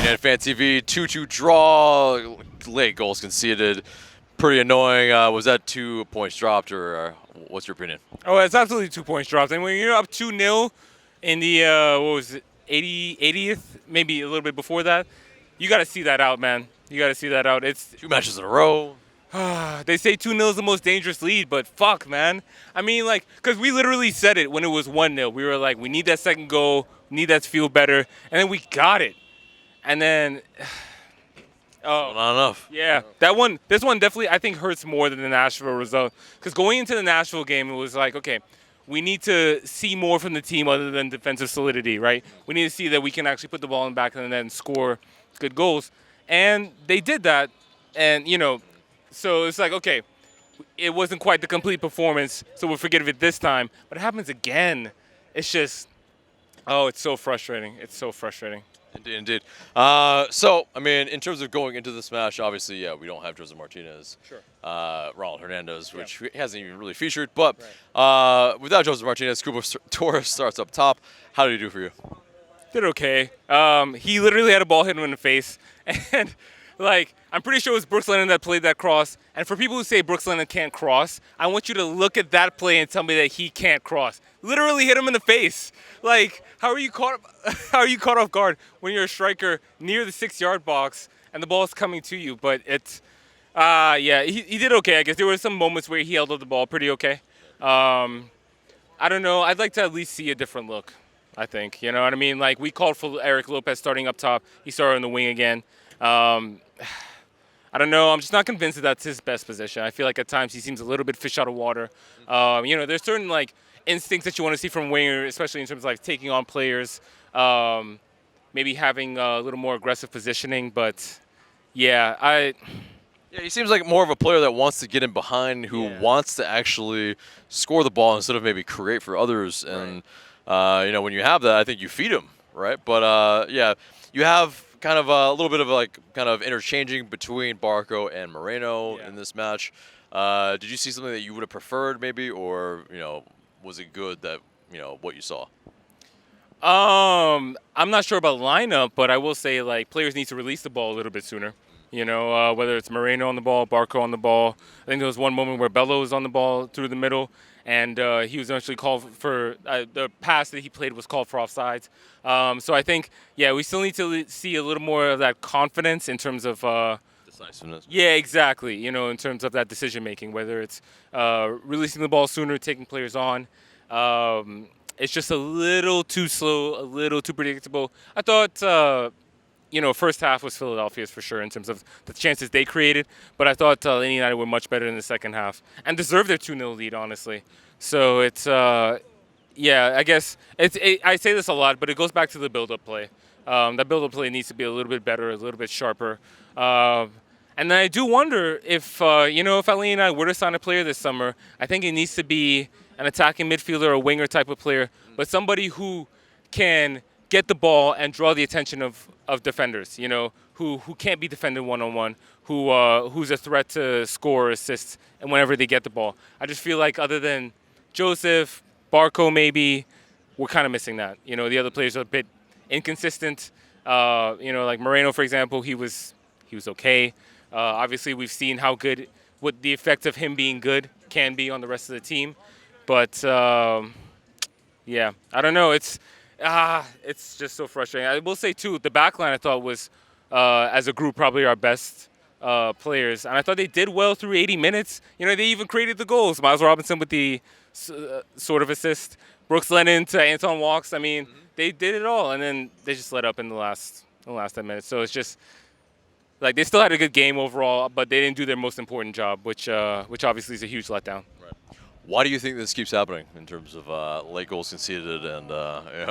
atlutdfantv 2-2 draw, late goals conceded. Pretty annoying. Was that 2 points dropped, or what's your opinion? Oh, it's absolutely 2 points dropped. And when you're up 2-0 in the, what was it, 80th, maybe a little bit before that, you got to see that out, man. You got to see that out. It's 2 matches in a row. They say 2-0 is the most dangerous lead, but fuck, man. I mean, like, because we literally said it when it was 1-0. We were like, we need that second goal, we need that to feel better, and then we got it. And then, Not enough. yeah, this one definitely, I think, hurts more than the Nashville result. Because going into the Nashville game, it was like, okay, we need to see more from the team other than defensive solidity, right? We need to see that we can actually put the ball in the back of the net and score good goals. And they did that, and, so it's like, okay, it wasn't quite the complete performance, so we'll forget it this time. But it happens again. It's just, it's so frustrating. It's so frustrating. Indeed. So, I mean, in terms of going into this match, obviously, yeah, we don't have Joseph Martinez. Sure. Ronald Hernandez, which hasn't even really featured. But without Joseph Martinez, Cubo Torres starts up top. How did he do for you? Did okay. He literally had a ball hit him in the face. And, like, I'm pretty sure it was Brooks Lennon that played that cross. And for people who say Brooks Lennon can't cross, I want you to look at that play and tell me that he can't cross. Literally hit him in the face. Like, how are you caught off guard when you're a striker near the 6-yard box and the ball is coming to you? But it's, he did okay, I guess. There were some moments where he held up the ball pretty okay. I don't know. I'd like to at least see a different look, I think. You know what I mean? Like, we called for Eric Lopez starting up top. He started on the wing again. I don't know. I'm just not convinced that that's his best position. I feel like at times he seems a little bit fish out of water. There's certain, like, instincts that you want to see from winger, especially in terms of, like, taking on players, maybe having a little more aggressive positioning. But, yeah, he seems like more of a player that wants to get in behind, who wants to actually score the ball instead of maybe create for others. And, when you have that, I think you feed him, right? But, you have kind of a little bit of like kind of interchanging between Barco and Moreno in this match. Did you see something that you would have preferred maybe, or was it good that what you saw? I'm not sure about lineup, but I will say like players need to release the ball a little bit sooner. Whether it's Moreno on the ball, Barco on the ball. I think there was one moment where Bello was on the ball through the middle, and he was actually called for the pass that he played was called for offsides. So I think, we still need to see a little more of that confidence in terms of decisiveness. Yeah, exactly. In terms of that decision making, whether it's releasing the ball sooner, taking players on. It's just a little too slow, a little too predictable. I thought. First half was Philadelphia's for sure in terms of the chances they created. But I thought Atlanta United were much better in the second half and deserved their 2-0 lead, honestly. So it's, I guess I say this a lot, but it goes back to the build-up play. That build-up play needs to be a little bit better, a little bit sharper. And then I do wonder if Atlanta United were to sign a player this summer, I think it needs to be an attacking midfielder or winger type of player, but somebody who can get the ball and draw the attention of defenders, who can't be defended one-on-one, who's a threat to score or assist and whenever they get the ball. I just feel like other than Joseph, Barco maybe, we're kind of missing that. The other players are a bit inconsistent. Like Moreno, for example, he was okay. Obviously, we've seen what the effect of him being good can be on the rest of the team. But, I don't know. It's just so frustrating. I will say, too, the back line I thought was, as a group, probably our best players. And I thought they did well through 80 minutes. They even created the goals. Miles Robinson with the sort of assist. Brooks Lennon to Anton Walks. I mean, they did it all. And then they just let up in the last 10 minutes. So it's just, like, they still had a good game overall, but they didn't do their most important job, which obviously is a huge letdown. Why do you think this keeps happening in terms of late goals conceded and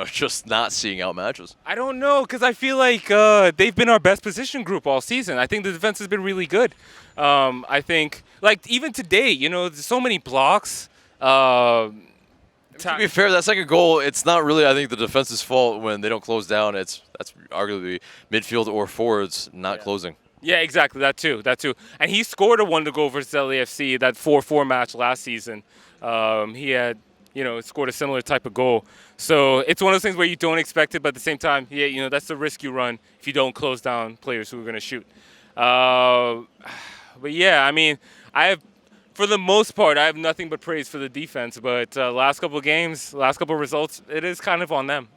just not seeing out matches? I don't know, because I feel like they've been our best position group all season. I think the defense has been really good. I think, like, even today, there's so many blocks. To be fair, that second goal, it's not really, I think, the defense's fault when they don't close down. That's arguably midfield or forwards not closing. Yeah, exactly. That too. And he scored a 1-goal versus LAFC, that 4-4 match last season. He had scored a similar type of goal. So it's one of those things where you don't expect it, but at the same time, yeah, that's the risk you run if you don't close down players who are going to shoot. But yeah, I mean, for the most part, I have nothing but praise for the defense. But last couple of games, last couple of results, it is kind of on them.